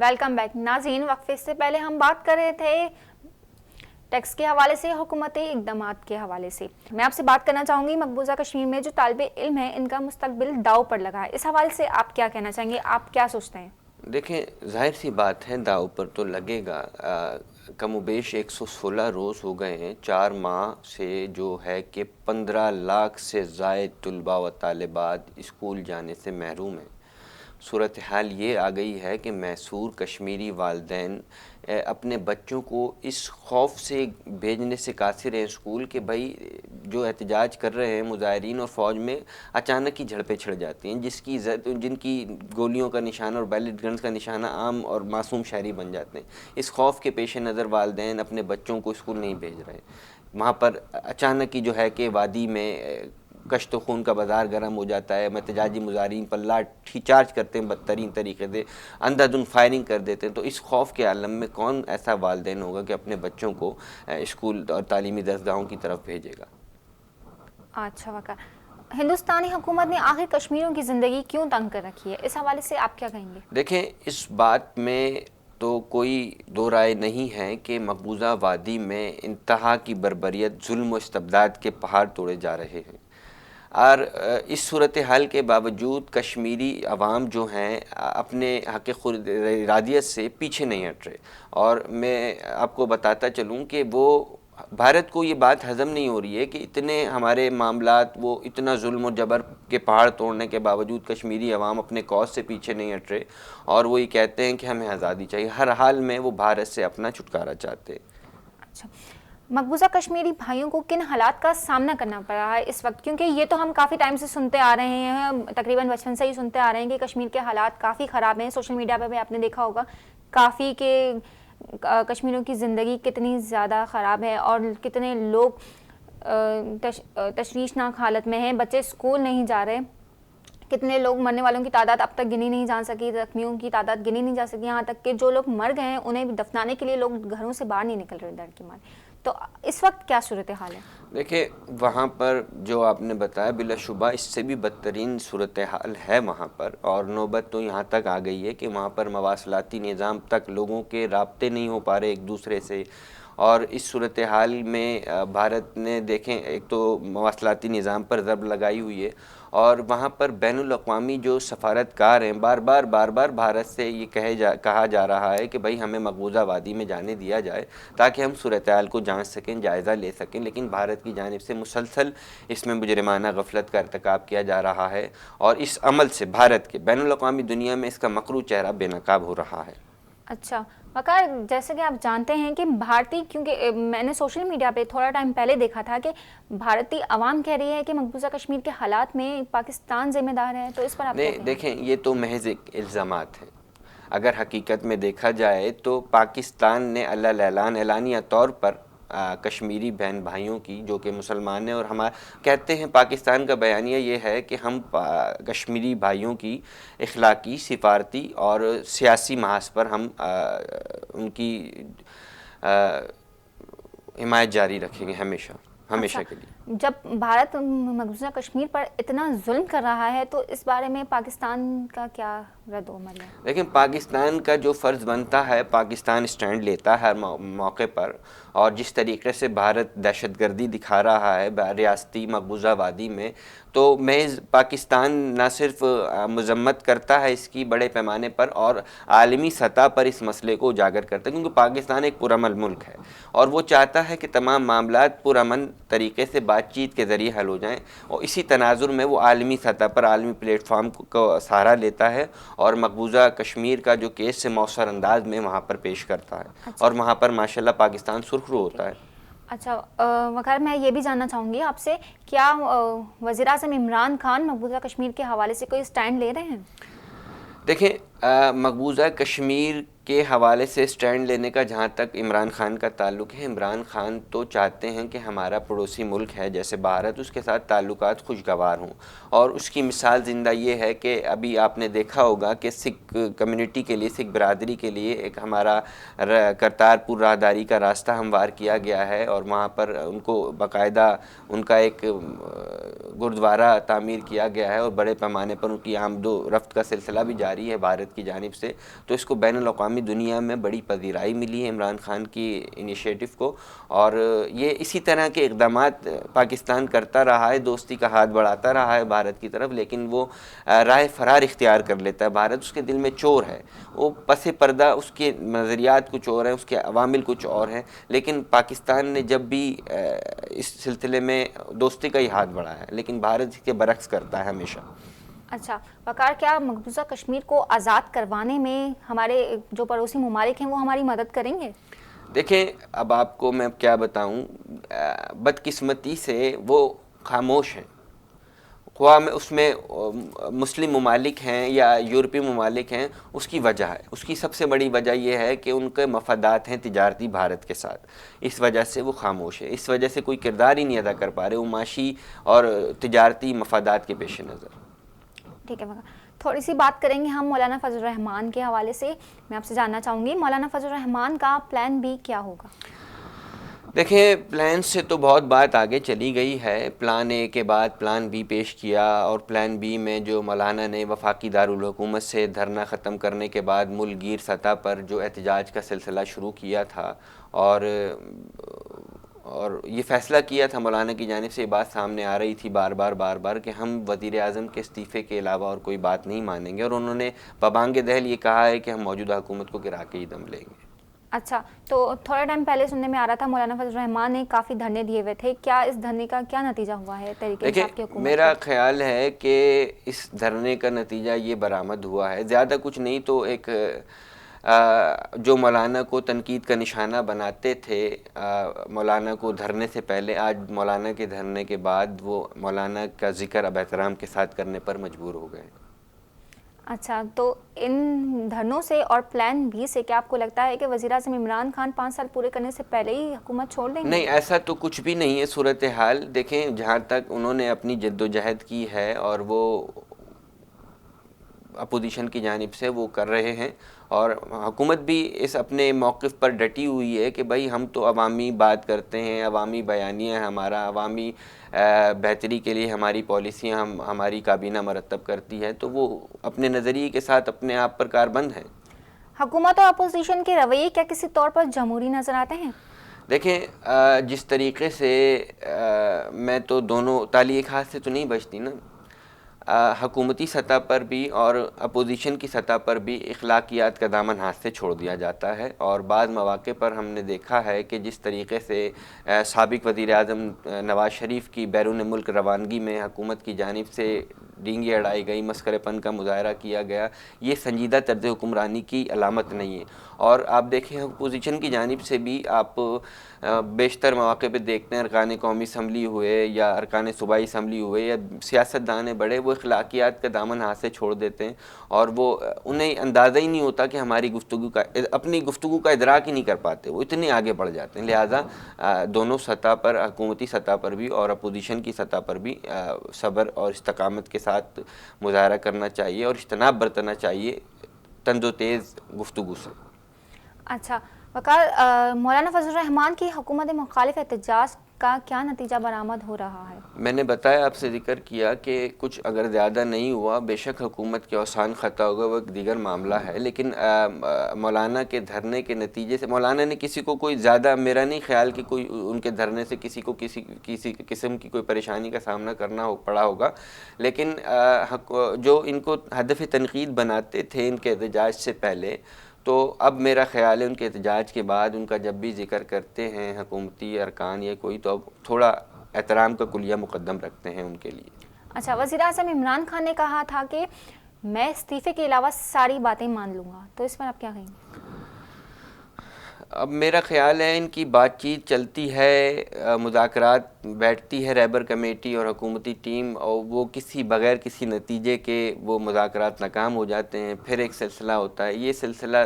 Welcome back ناظرین. وقفے سے پہلے ہم بات کر رہے تھے ٹیکس کے حوالے سے، حکومتی اقدامات کے حوالے سے. میں آپ سے بات کرنا چاہوں گی مقبوضہ کشمیر میں جو طالب علم ہیں ان کا مستقبل داؤ پر لگا ہے. اس حوالے سے آپ کیا کہنا چاہیں گے؟ آپ کیا سوچتے ہیں؟ دیکھیں، ظاہر سی بات ہے داؤ پر تو لگے گا. کم و بیش 116 روز ہو گئے ہیں 4 ماہ سے، جو ہے کہ 15 لاکھ سے زائد طلباء و طالبات اسکول جانے سے محروم ہیں. صورتحال یہ آ گئی ہے کہ محصور کشمیری والدین اپنے بچوں کو اس خوف سے بھیجنے سے قاصر ہیں اسکول کہ بھائی جو احتجاج کر رہے ہیں مظاہرین اور فوج میں اچانک ہی جھڑپیں چھڑ جاتی ہیں، جن کی گولیوں کا نشانہ اور بیلٹ گنز کا نشانہ عام اور معصوم شہری بن جاتے ہیں. اس خوف کے پیش نظر والدین اپنے بچوں کو اسکول نہیں بھیج رہے. وہاں پر اچانک ہی جو ہے کہ وادی میں کشت و خون کا بازار گرم ہو جاتا ہے. احتجاجی مظاہرین پر لاٹھی چارج کرتے ہیں بدترین طریقے سے، اندھا دھند فائرنگ کر دیتے ہیں. تو اس خوف کے عالم میں کون ایسا والدین ہوگا کہ اپنے بچوں کو اسکول اور تعلیمی درسگاہوں کی طرف بھیجے گا؟ اچھا واقعہ. ہندوستانی حکومت نے آخر کشمیریوں کی زندگی کیوں تنگ کر رکھی ہے؟ اس حوالے سے آپ کیا کہیں گے؟ دیکھیں، اس بات میں تو کوئی دو رائے نہیں ہے کہ مقبوضہ وادی میں انتہا کی بربریت، ظلم و استبداد کے پہاڑ توڑے جا رہے ہیں. اور اس صورتحال کے باوجود کشمیری عوام جو ہیں اپنے حق خود ارادیت سے پیچھے نہیں ہٹ رہے. اور میں آپ کو بتاتا چلوں کہ وہ بھارت کو یہ بات ہضم نہیں ہو رہی ہے کہ اتنے ہمارے معاملات، وہ اتنا ظلم و جبر کے پہاڑ توڑنے کے باوجود کشمیری عوام اپنے کاز سے پیچھے نہیں ہٹ رہے، اور وہ یہ کہتے ہیں کہ ہمیں آزادی چاہیے. ہر حال میں وہ بھارت سے اپنا چھٹکارا چاہتے ہیں. اچھا، مقبوضہ کشمیری بھائیوں کو کن حالات کا سامنا کرنا پڑ رہا ہے اس وقت؟ کیونکہ یہ تو ہم کافی ٹائم سے سنتے آ رہے ہیں، تقریباً بچپن سے ہی سنتے آ رہے ہیں کہ کشمیر کے حالات کافی خراب ہیں. سوشل میڈیا پہ بھی آپ نے دیکھا ہوگا کافی کہ کشمیریوں کی زندگی کتنی زیادہ خراب ہے اور کتنے لوگ تشویشناک حالت میں ہیں. بچے اسکول نہیں جا رہے، کتنے لوگ مرنے والوں کی تعداد اب تک گنی نہیں جا سکی، زخمیوں کی تعداد گنی نہیں جا سکی، یہاں تک کہ جو لوگ مر گئے ہیں انہیں دفنانے کے لیے لوگ گھروں سے باہر نہیں نکل رہے ڈر کے مارے. تو اس وقت کیا صورتحال ہے؟ دیکھیں، وہاں پر جو آپ نے بتایا بلا شبہ اس سے بھی بدترین صورتحال ہے وہاں پر. اور نوبت تو یہاں تک آ گئی ہے کہ وہاں پر مواصلاتی نظام تک لوگوں کے رابطے نہیں ہو پا رہے ایک دوسرے سے. اور اس صورتحال میں بھارت نے دیکھیں ایک تو مواصلاتی نظام پر ضرب لگائی ہوئی ہے، اور وہاں پر بین الاقوامی جو سفارتکار ہیں بار بار بھارت سے یہ کہا جا رہا ہے کہ بھائی ہمیں مقبوضہ وادی میں جانے دیا جائے تاکہ ہم صورتحال کو جانچ سکیں، جائزہ لے سکیں. لیکن بھارت کی جانب سے مسلسل اس میں مجرمانہ غفلت کا ارتکاب کیا جا رہا ہے، اور اس عمل سے بھارت کے بین الاقوامی دنیا میں اس کا مکروہ چہرہ بے نقاب ہو رہا ہے. اچھا وقار، جیسے کہ آپ جانتے ہیں کہ بھارتی، کیونکہ میں نے سوشل میڈیا پہ تھوڑا ٹائم پہلے دیکھا تھا کہ بھارتی عوام کہہ رہی ہے کہ مقبوضہ کشمیر کے حالات میں پاکستان ذمہ دار ہے. تو اس پر آپ کیا کہیں گے؟ دیکھیں، یہ تو محض الزامات ہیں. اگر حقیقت میں دیکھا جائے تو پاکستان نے اعلانیہ طور پر کشمیری بہن بھائیوں کی جو کہ مسلمان ہیں، اور ہم کہتے ہیں پاکستان کا بیانیہ یہ ہے کہ ہم کشمیری بھائیوں کی اخلاقی، سفارتی اور سیاسی محاذ پر ہم ان کی حمایت جاری رکھیں گے ہمیشہ کے لیے. جب بھارت مقبوضہ کشمیر پر اتنا ظلم کر رہا ہے تو اس بارے میں پاکستان کا کیا رد عمل ہے؟ لیکن پاکستان کا جو فرض بنتا ہے، پاکستان سٹینڈ لیتا ہے ہر موقع پر. اور جس طریقے سے بھارت دہشت گردی دکھا رہا ہے ریاستی مقبوضہ وادی میں، تو محض پاکستان نہ صرف مذمت کرتا ہے اس کی بڑے پیمانے پر، اور عالمی سطح پر اس مسئلے کو اجاگر کرتا ہے، کیونکہ پاکستان ایک پرامن ملک ہے اور وہ چاہتا ہے کہ تمام معاملات پرامن طریقے سے بات چیت کے ذریعے حل ہو جائیں. اور اسی تناظر میں وہ عالمی سطح پر عالمی پلیٹ فارم کو سہارا لیتا ہے اور مقبوضہ کشمیر کا جو کیس سے مؤثر انداز میں وہاں پر پیش کرتا ہے. اور وہاں پر ماشاءاللہ پاکستان سرخرو ہوتا ہے. اچھا وقار، میں یہ بھی جاننا چاہوں گی آپ سے، کیا وزیر اعظم عمران خان مقبوضہ کشمیر کے حوالے سے کوئی سٹینڈ لے رہے ہیں؟ دیکھیں، مقبوضہ کشمیر کے حوالے سے سٹینڈ لینے کا جہاں تک عمران خان کا تعلق ہے، عمران خان تو چاہتے ہیں کہ ہمارا پڑوسی ملک ہے جیسے بھارت، اس کے ساتھ تعلقات خوشگوار ہوں، اور اس کی مثال زندہ یہ ہے کہ ابھی آپ نے دیکھا ہوگا کہ سکھ کمیونٹی کے لیے، سکھ برادری کے لیے ایک ہمارا کرتارپور راہداری کا راستہ ہموار کیا گیا ہے، اور وہاں پر ان کو باقاعدہ ان کا ایک گردوارہ تعمیر کیا گیا ہے، اور بڑے پیمانے پر ان کی آمد و رفت کا سلسلہ بھی جاری ہے بھارت کی جانب سے. تو اس کو بین الاقوامی دنیا میں بڑی پذیرائی ملی ہے عمران خان کی انیشیٹو کو، اور یہ اسی طرح کے اقدامات پاکستان کرتا رہا ہے، دوستی کا ہاتھ بڑھاتا رہا ہے بھارت کی طرف، لیکن وہ راہ فرار اختیار کر لیتا ہے. بھارت اس کے دل میں چور ہے، وہ پس پردہ اس کے نظریات کچھ اور ہیں، اس کے عوامل کچھ اور ہیں، لیکن پاکستان نے جب بھی اس سلسلے میں دوستی کا ہی ہاتھ بڑھایا ہے، لیکن بھارت اس کے برعکس کرتا ہے ہمیشہ. اچھا وقار، کیا مقبوضہ کشمیر کو آزاد کروانے میں ہمارے جو پڑوسی ممالک ہیں وہ ہماری مدد کریں گے؟ دیکھیں اب آپ کو میں کیا بتاؤں، بدقسمتی سے وہ خاموش ہیں. خواہ میں اس میں مسلم ممالک ہیں یا یورپی ممالک ہیں، اس کی وجہ ہے، اس کی سب سے بڑی وجہ یہ ہے کہ ان کے مفادات ہیں تجارتی بھارت کے ساتھ، اس وجہ سے وہ خاموش ہے، اس وجہ سے کوئی کردار ہی نہیں ادا کر پا رہے وہ معاشی اور تجارتی مفادات کے پیش نظر. ٹھیک ہے وقار، تھوڑی سی بات کریں گے ہم مولانا فضل الرحمان کے حوالے سے. میں آپ سے جاننا چاہوں گی مولانا فضل الرحمان کا پلان بی کیا ہوگا؟ دیکھیں پلان سے تو بہت بات آگے چلی گئی ہے، پلان اے کے بعد پلان بی پیش کیا، اور پلان بی میں جو مولانا نے وفاقی دارالحکومت سے دھرنا ختم کرنے کے بعد ملک گیر سطح پر جو احتجاج کا سلسلہ شروع کیا تھا، اور یہ فیصلہ کیا تھا مولانا کی جانب سے، یہ بات سامنے آ رہی تھی بار بار کہ ہم وزیر اعظم کے استعفے کے علاوہ اور کوئی بات نہیں مانیں گے، اور انہوں نے ببانگ دہل یہ کہا ہے کہ ہم موجودہ حکومت کو گرا کے ہی دم لیں گے. اچھا، تو تھوڑا ٹائم پہلے سننے میں آ رہا تھا مولانا فضل الرحمان نے کافی دھرنے دیے ہوئے تھے، کیا اس دھرنے کا کیا نتیجہ ہوا ہے تحریک انصاف کی حکومت میرا کا؟ خیال ہے کہ اس دھرنے کا نتیجہ یہ برآمد ہوا ہے، زیادہ کچھ نہیں تو ایک جو مولانا کو تنقید کا نشانہ بناتے تھے مولانا کو دھرنے سے پہلے، آج مولانا کے دھرنے کے بعد وہ مولانا کا ذکر اب احترام کے ساتھ کرنے پر مجبور ہو گئے. اچھا، تو ان دھرنوں سے اور پلان بی سے کیا آپ کو لگتا ہے کہ وزیر اعظم عمران خان 5 سال پورے کرنے سے پہلے ہی حکومت چھوڑ دیں گے؟ نہیں، ایسا تو کچھ بھی نہیں ہے صورتحال. دیکھیں جہاں تک انہوں نے اپنی جد و جہد کی ہے اور وہ اپوزیشن کی جانب سے وہ کر رہے ہیں، اور حکومت بھی اس اپنے موقف پر ڈٹی ہوئی ہے کہ بھائی ہم تو عوامی بات کرتے ہیں، عوامی بیانیہ ہمارا، عوامی بہتری کے لیے ہماری پالیسیاں ہماری کابینہ مرتب کرتی ہے، تو وہ اپنے نظریے کے ساتھ اپنے آپ پر کاربند ہیں. حکومت اور اپوزیشن کے رویے کیا کسی طور پر جمہوری نظر آتے ہیں؟ دیکھیں جس طریقے سے میں تو دونوں تالی ایک ہاتھ سے تو نہیں بجتی نا، حکومتی سطح پر بھی اور اپوزیشن کی سطح پر بھی اخلاقیات کا دامن ہاتھ سے چھوڑ دیا جاتا ہے، اور بعض مواقع پر ہم نے دیکھا ہے کہ جس طریقے سے سابق وزیر اعظم نواز شریف کی بیرون ملک روانگی میں حکومت کی جانب سے ڈینگیں اڑائی گئی، مسخرے پن کا مظاہرہ کیا گیا، یہ سنجیدہ طرز حکمرانی کی علامت نہیں ہے. اور آپ دیکھیں اپوزیشن کی جانب سے بھی آپ بیشتر مواقع پہ دیکھتے ہیں ارکان قومی اسمبلی ہوئے یا ارکان صوبائی اسمبلی ہوئے یا سیاستدان بڑے، وہ اخلاقیات کا دامن ہاتھ سے چھوڑ دیتے ہیں، اور وہ انہیں اندازہ ہی نہیں ہوتا کہ ہماری گفتگو کا، اپنی گفتگو کا ادراک ہی نہیں کر پاتے، وہ اتنے آگے بڑھ جاتے ہیں. لہٰذا دونوں سطح پر، حکومتی سطح پر بھی اور اپوزیشن کی سطح پر بھی صبر اور استقامت کے ساتھ مظاہرہ کرنا چاہیے اور اجتناب برتنا چاہیے تند و تیز گفتگو سے. اچھا وقار، مولانا فضل الرحمان کی حکومت مخالف احتجاج کا کیا نتیجہ برآمد ہو رہا ہے؟ میں نے بتایا، آپ سے ذکر کیا کہ کچھ اگر زیادہ نہیں ہوا، بے شک حکومت کے اوسان خطا ہوگا، وہ ایک دیگر معاملہ ہے، لیکن مولانا کے دھرنے کے نتیجے سے مولانا نے کسی کو کوئی زیادہ، میرا نہیں خیال کہ کوئی ان کے دھرنے سے کسی کو کسی قسم کی کوئی پریشانی کا سامنا کرنا پڑا ہوگا، لیکن جو ان کو ہدف تنقید بناتے تھے ان کے احتجاج سے پہلے، تو اب میرا خیال ہے ان کے احتجاج کے بعد ان کا جب بھی ذکر کرتے ہیں حکومتی ارکان یا کوئی، تو اب تھوڑا احترام کا کلیہ مقدم رکھتے ہیں ان کے لیے. اچھا، وزیر اعظم عمران خان نے کہا تھا کہ میں استعفے کے علاوہ ساری باتیں مان لوں گا، تو اس پر آپ کیا کہیں گے؟ اب میرا خیال ہے ان کی بات چیت چلتی ہے، مذاکرات بیٹھتی ہے رہبر کمیٹی اور حکومتی ٹیم، اور وہ بغیر کسی نتیجے کے وہ مذاکرات ناکام ہو جاتے ہیں، پھر ایک سلسلہ ہوتا ہے. یہ سلسلہ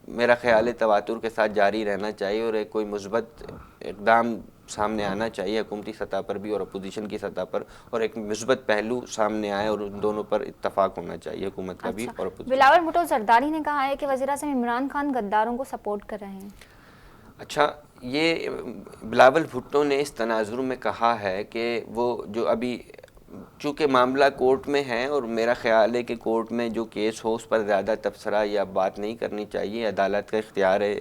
میرا خیال ہے تواتر کے ساتھ جاری رہنا چاہیے اور ایک کوئی مثبت اقدام سامنے آنا چاہیے حکومتی سطح پر بھی اور اپوزیشن کی سطح پر، اور ایک مثبت پہلو سامنے آئے اور ان دونوں پر اتفاق ہونا چاہیے حکومت کا بھی اور اپوزیشن۔ بلاول بھٹو زرداری نے کہا ہے کہ وزیر اعظم عمران خان غداروں کو سپورٹ کر رہے ہیں۔ اچھا، یہ بلاول بھٹو نے اس تناظر میں کہا ہے کہ وہ جو ابھی چونکہ معاملہ کورٹ میں ہے، اور میرا خیال ہے کہ کورٹ میں جو کیس ہو اس پر زیادہ تبصرہ یا بات نہیں کرنی چاہیے، عدالت کا اختیار ہے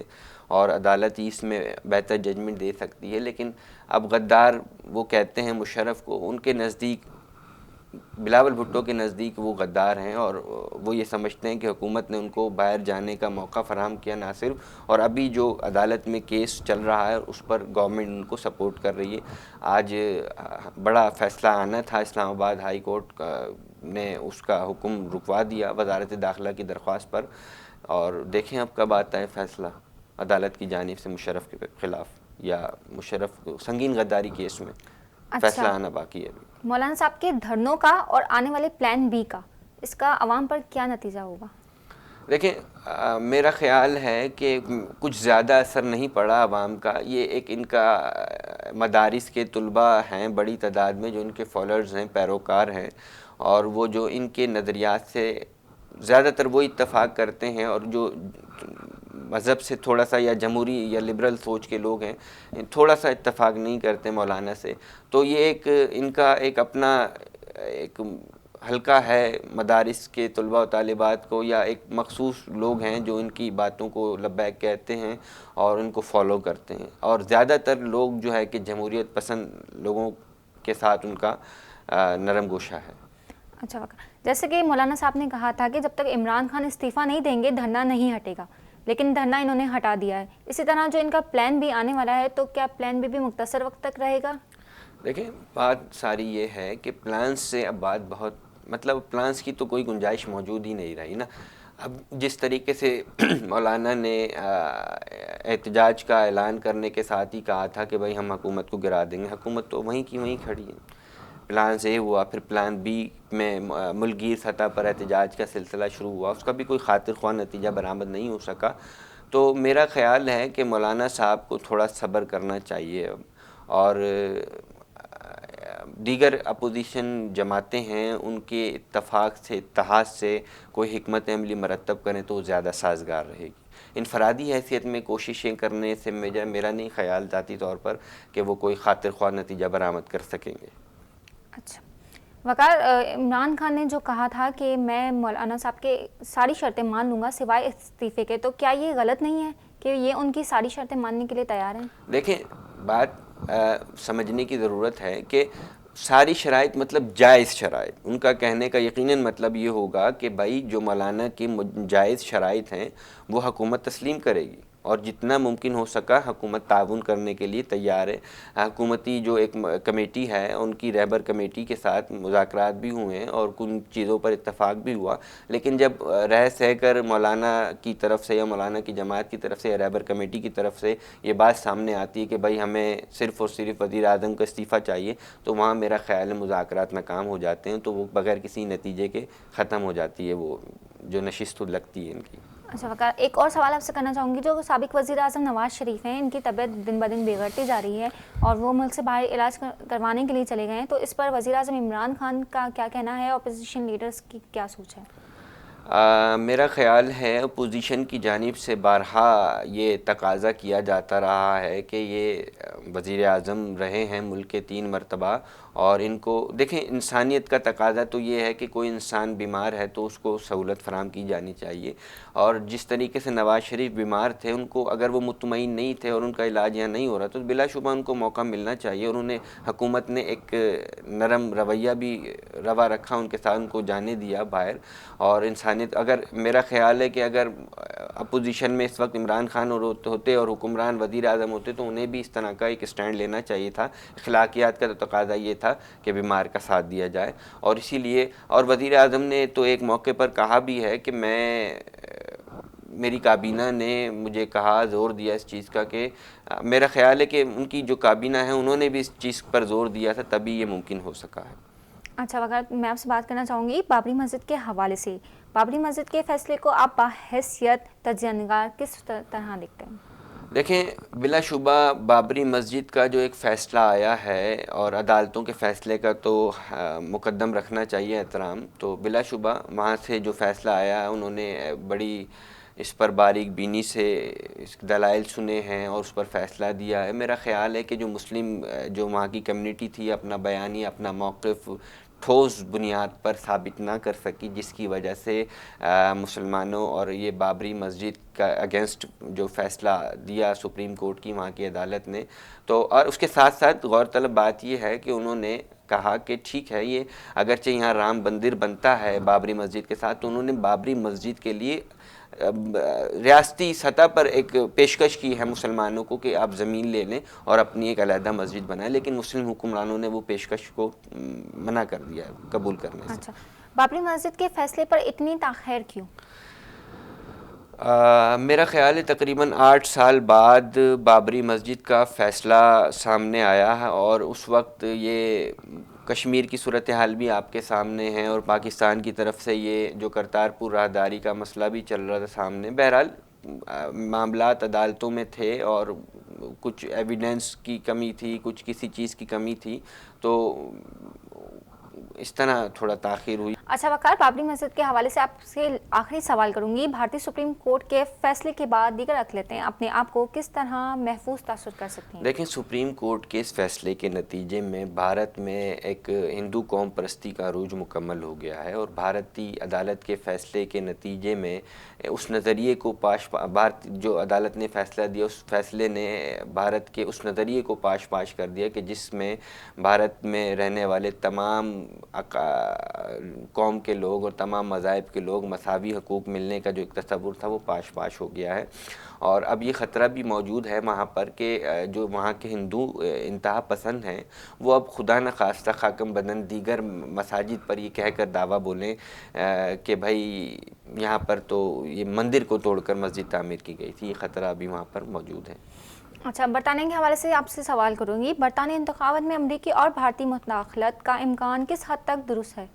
اور عدالت ہی اس میں بہتر ججمنٹ دے سکتی ہے، لیکن اب غدار وہ کہتے ہیں مشرف کو، ان کے نزدیک بلاول بھٹو کے نزدیک وہ غدار ہیں، اور وہ یہ سمجھتے ہیں کہ حکومت نے ان کو باہر جانے کا موقع فراہم کیا نہ صرف، اور ابھی جو عدالت میں کیس چل رہا ہے اس پر گورنمنٹ ان کو سپورٹ کر رہی ہے۔ آج بڑا فیصلہ آنا تھا، اسلام آباد ہائی کورٹ نے اس کا حکم رکوا دیا وزارت داخلہ کی درخواست پر، اور دیکھیں اب کب آتا ہے فیصلہ عدالت کی جانب سے مشرف کے خلاف، یا مشرف سنگین غداری کیس میں فیصلہ آنا باقی ہے ابھی۔ مولانا صاحب کے دھرنوں کا اور آنے والے پلان بی کا، اس کا عوام پر کیا نتیجہ ہوگا؟ دیکھیں میرا خیال ہے کہ کچھ زیادہ اثر نہیں پڑا عوام کا، یہ ایک ان کا مدارس کے طلباء ہیں بڑی تعداد میں جو ان کے فالوورز ہیں، پیروکار ہیں، اور وہ جو ان کے نظریات سے زیادہ تر وہ اتفاق کرتے ہیں، اور جو مذہب سے تھوڑا سا یا جمہوری یا لبرل سوچ کے لوگ ہیں تھوڑا سا اتفاق نہیں کرتے مولانا سے، تو یہ ایک ان کا ایک اپنا ایک حلقہ ہے مدارس کے طلباء و طالبات کو، یا ایک مخصوص لوگ ہیں جو ان کی باتوں کو لبیک کہتے ہیں اور ان کو فالو کرتے ہیں، اور زیادہ تر لوگ جو ہے کہ جمہوریت پسند لوگوں کے ساتھ ان کا نرم گوشہ ہے۔ اچھا، جیسے کہ مولانا صاحب نے کہا تھا کہ جب تک عمران خان استعفیٰ نہیں دیں گے دھرنا نہیں ہٹے گا، لیکن دھرنا انہوں نے ہٹا دیا ہے۔ اسی طرح جو ان کا پلان بھی آنے والا ہے، تو کیا پلان بھی مختصر وقت تک رہے گا؟ دیکھیں بات ساری یہ ہے کہ پلانس سے اب بات بہت مطلب پلانس کی تو کوئی گنجائش موجود ہی نہیں رہی نا۔ اب جس طریقے سے مولانا نے احتجاج کا اعلان کرنے کے ساتھ ہی کہا تھا کہ بھائی ہم حکومت کو گرا دیں گے، حکومت تو وہیں کی وہیں کھڑی ہے۔ پلان اے ہوا، پھر پلان بی میں ملک گیر سطح پر احتجاج کا سلسلہ شروع ہوا، اس کا بھی کوئی خاطر خواہ نتیجہ برآمد نہیں ہو سکا۔ تو میرا خیال ہے کہ مولانا صاحب کو تھوڑا صبر کرنا چاہیے اب، اور دیگر اپوزیشن جماعتیں ہیں ان کے اتفاق سے اتحاد سے کوئی حکمت عملی مرتب کریں تو وہ زیادہ سازگار رہے گی۔ انفرادی حیثیت میں کوششیں کرنے سے میرا نہیں خیال ذاتی طور پر کہ وہ کوئی خاطر خواہ نتیجہ برآمد کر سکیں گے۔ اچھا وقار، عمران خان نے جو کہا تھا کہ میں مولانا صاحب کے ساری شرطیں مان لوں گا سوائے استعفے کے، تو کیا یہ غلط نہیں ہے کہ یہ ان کی ساری شرطیں ماننے کے لیے تیار ہیں؟ دیکھیں بات سمجھنے کی ضرورت ہے کہ ساری شرائط مطلب جائز شرائط، ان کا کہنے کا یقیناً مطلب یہ ہوگا کہ بھائی جو مولانا کی جائز شرائط ہیں وہ حکومت تسلیم کرے گی، اور جتنا ممکن ہو سکا حکومت تعاون کرنے کے لیے تیار ہے۔ حکومتی جو ایک کمیٹی ہے ان کی رہبر کمیٹی کے ساتھ مذاکرات بھی ہوئے ہیں اور کن چیزوں پر اتفاق بھی ہوا، لیکن جب رہ سہ کر مولانا کی طرف سے یا مولانا کی جماعت کی طرف سے یا رہبر کمیٹی کی طرف سے یہ بات سامنے آتی ہے کہ بھائی ہمیں صرف اور صرف وزیر اعظم کا استعفیٰ چاہیے، تو وہاں میرا خیال ہے مذاکرات ناکام ہو جاتے ہیں، تو وہ بغیر کسی نتیجے کے ختم ہو جاتی ہے وہ جو نشست لگتی ہے ان کی۔ اچھا وقار، ایک اور سوال آپ سے کرنا چاہوں گی، جو سابق وزیر اعظم نواز شریف ہیں ان کی طبیعت دن بدن بگڑتی جا رہی ہے اور وہ ملک سے باہر علاج کروانے کے لیے چلے گئے ہیں، تو اس پر وزیر اعظم عمران خان کا کیا کہنا ہے، اپوزیشن لیڈرز کی کیا سوچ ہے؟ میرا خیال ہے اپوزیشن کی جانب سے بارہا یہ تقاضا کیا جاتا رہا ہے کہ یہ وزیر اعظم رہے ہیں ملک کے 3 مرتبہ، اور ان کو دیکھیں انسانیت کا تقاضا تو یہ ہے کہ کوئی انسان بیمار ہے تو اس کو سہولت فراہم کی جانی چاہیے، اور جس طریقے سے نواز شریف بیمار تھے ان کو اگر وہ مطمئن نہیں تھے اور ان کا علاج یہاں نہیں ہو رہا تو بلا شبہ ان کو موقع ملنا چاہیے، اور انہیں حکومت نے ایک نرم رویہ بھی روا رکھا ان کے ساتھ، ان کو جانے دیا باہر، اور انسانیت اگر میرا خیال ہے کہ اگر اپوزیشن میں اس وقت عمران خان ہوتے اور حکمران وزیر اعظم ہوتے تو انہیں بھی اس طرح کا ایک سٹینڈ لینا چاہیے تھا۔ اخلاقیات کا تو تقاضا یہ تھا کہ بیمار کا ساتھ دیا جائے، اور اسی لیے اور وزیر اعظم نے تو ایک موقع پر کہا بھی ہے کہ میری کابینہ نے مجھے کہا، زور دیا اس چیز کا کہ میرا خیال ہے کہ ان کی جو کابینہ ہے انہوں نے بھی اس چیز پر زور دیا تھا، تبھی یہ ممکن ہو سکا ہے۔ اچھا وقت میں آپ سے بات کرنا چاہوں گی بابری مسجد کے حوالے سے. بابری مسجد کے فیصلے کو آپ بحیثیت تجزیہ نگار کس طرح دیکھتے ہیں؟ دیکھیں بلا شبہ بابری مسجد کا جو ایک فیصلہ آیا ہے اور عدالتوں کے فیصلے کا تو مقدم رکھنا چاہیے احترام، تو بلا شبہ وہاں سے جو فیصلہ آیا انہوں نے بڑی اس پر باریک بینی سے اس دلائل سنے ہیں اور اس پر فیصلہ دیا ہے. میرا خیال ہے کہ جو مسلم جو وہاں کی کمیونٹی تھی اپنا بیانیہ اپنا موقف ٹھوس بنیاد پر ثابت نہ کر سکی، جس کی وجہ سے مسلمانوں اور یہ بابری مسجد کا اگینسٹ جو فیصلہ دیا سپریم کورٹ کی وہاں کی عدالت نے، تو اور اس کے ساتھ ساتھ غور طلب بات یہ ہے کہ انہوں نے کہا کہ ٹھیک ہے یہ اگرچہ یہاں رام مندر بنتا ہے بابری مسجد کے ساتھ، تو انہوں نے بابری مسجد کے لیے ریاستی سطح پر ایک پیشکش کی ہے مسلمانوں کو کہ آپ زمین لے لیں اور اپنی ایک علیحدہ مسجد بنائیں، لیکن مسلم حکمرانوں نے وہ پیشکش کو منع کر دیا ہے قبول کرنے سے. اچھا بابری مسجد کے فیصلے پر اتنی تاخیر کیوں؟ میرا خیال ہے تقریباً 8 سال بعد بابری مسجد کا فیصلہ سامنے آیا ہے، اور اس وقت یہ کشمیر کی صورتحال بھی آپ کے سامنے ہے اور پاکستان کی طرف سے یہ جو کرتارپور راہداری کا مسئلہ بھی چل رہا تھا سامنے. بہرحال معاملات عدالتوں میں تھے اور کچھ ایویڈنس کی کمی تھی، کچھ کسی چیز کی کمی تھی، تو اس طرح تھوڑا تاخیر ہوئی. اچھا وقار، بابری مسجد کے حوالے سے آپ سے آخری سوال کروں گی. بھارتی سپریم کورٹ کے فیصلے کے بعد دیگر اقلیتیں اپنے آپ کو کس طرح محفوظ تاثر کر سکتی ہیں؟ دیکھیں سپریم کورٹ کے اس فیصلے کے نتیجے میں بھارت میں ایک ہندو قوم پرستی کا عروج مکمل ہو گیا ہے، اور بھارتی عدالت کے فیصلے کے نتیجے میں اس نظریے کو جو عدالت نے فیصلہ دیا اس فیصلے نے بھارت کے اس نظریے کو پاش کر دیا کہ جس میں بھارت میں رہنے والے تمام قوم کے لوگ اور تمام مذاہب کے لوگ مساوی حقوق ملنے کا جو ایک تصور تھا وہ پاش ہو گیا ہے. اور اب یہ خطرہ بھی موجود ہے وہاں پر کہ جو وہاں کے ہندو انتہا پسند ہیں وہ اب خدا نخواستہ خاکم بدن دیگر مساجد پر یہ کہہ کر دعویٰ بولیں کہ بھائی یہاں پر تو یہ مندر کو توڑ کر مسجد تعمیر کی گئی تھی. یہ خطرہ ابھی وہاں پر موجود ہے. اچھا برطانیہ کے حوالے سے آپ سے سوال کروں گی. برطانیہ انتخابات میں امریکی اور بھارتی مداخلت کا امکان کس حد تک درست ہے؟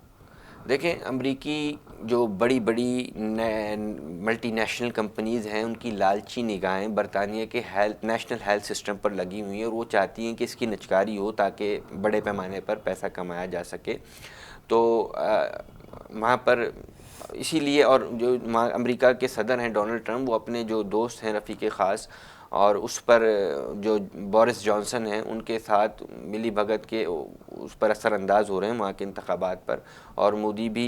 دیکھیں امریکی جو بڑی ملٹی نیشنل کمپنیز ہیں ان کی لالچی نگاہیں برطانیہ کے نیشنل ہیلتھ سسٹم پر لگی ہوئی ہیں، اور وہ چاہتی ہیں کہ اس کی نچکاری ہو تاکہ بڑے پیمانے پر پیسہ کمایا جا سکے. تو وہاں پر اسی لیے، اور جو امریکا کے صدر ہیں ڈونلڈ ٹرمپ، وہ اپنے جو دوست ہیں رفیق خاص اور اس پر جو بورس جانسن ہیں ان کے ساتھ ملی بھگت کے اس پر اثر انداز ہو رہے ہیں وہاں کے انتخابات پر، اور مودی بھی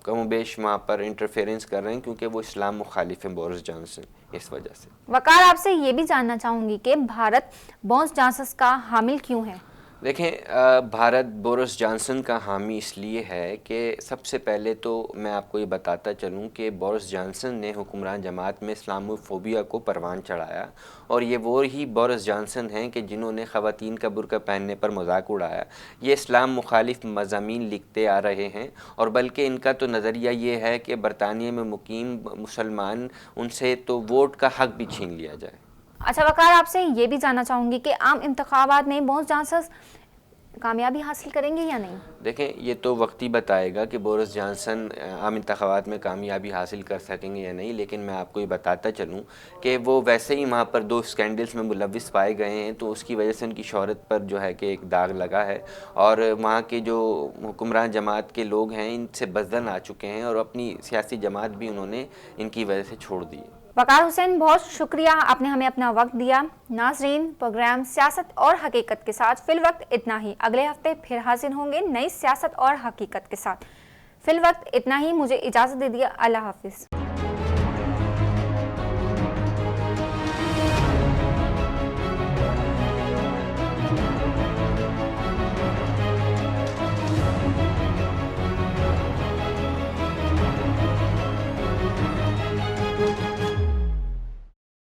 کم و بیش وہاں پر انٹرفیرنس کر رہے ہیں کیونکہ وہ اسلام مخالف ہیں بورس جانسن اس وجہ سے. وقار آپ سے یہ بھی جاننا چاہوں گی کہ بھارت بورس جانسن کا حامل کیوں ہے؟ دیکھیں بھارت بورس جانسن کا حامی اس لیے ہے کہ سب سے پہلے تو میں آپ کو یہ بتاتا چلوں کہ بورس جانسن نے حکمران جماعت میں اسلامو فوبیا کو پروان چڑھایا، اور یہ وہی بورس جانسن ہیں کہ جنہوں نے خواتین کا برقع پہننے پر مذاق اڑایا. یہ اسلام مخالف مضامین لکھتے آ رہے ہیں، اور بلکہ ان کا تو نظریہ یہ ہے کہ برطانیہ میں مقیم مسلمان ان سے تو ووٹ کا حق بھی چھین لیا جائے. اچھا وقار آپ سے یہ بھی جاننا چاہوں گی کہ عام انتخابات میں بورس جانسن کامیابی حاصل کریں گے یا نہیں؟ دیکھیں یہ تو وقتی بتائے گا کہ بورس جانسن عام انتخابات میں کامیابی حاصل کر سکیں گے یا نہیں، لیکن میں آپ کو یہ بتاتا چلوں کہ وہ ویسے ہی وہاں پر 2 اسکینڈلز میں ملوث پائے گئے ہیں، تو اس کی وجہ سے ان کی شہرت پر جو ہے کہ ایک داغ لگا ہے، اور وہاں کے جو حکمران جماعت کے لوگ ہیں ان سے بزدل آ چکے ہیں، اور اپنی سیاسی جماعت بھی انہوں نے ان کی وجہ سے چھوڑ دی. وقار حسین بہت شکریہ، آپ نے ہمیں اپنا وقت دیا. ناظرین پروگرام سیاست اور حقیقت کے ساتھ فی الوقت اتنا ہی. اگلے ہفتے پھر حاضر ہوں گے نئی سیاست اور حقیقت کے ساتھ. فی الوقت اتنا ہی، مجھے اجازت دے دیا. اللہ حافظ.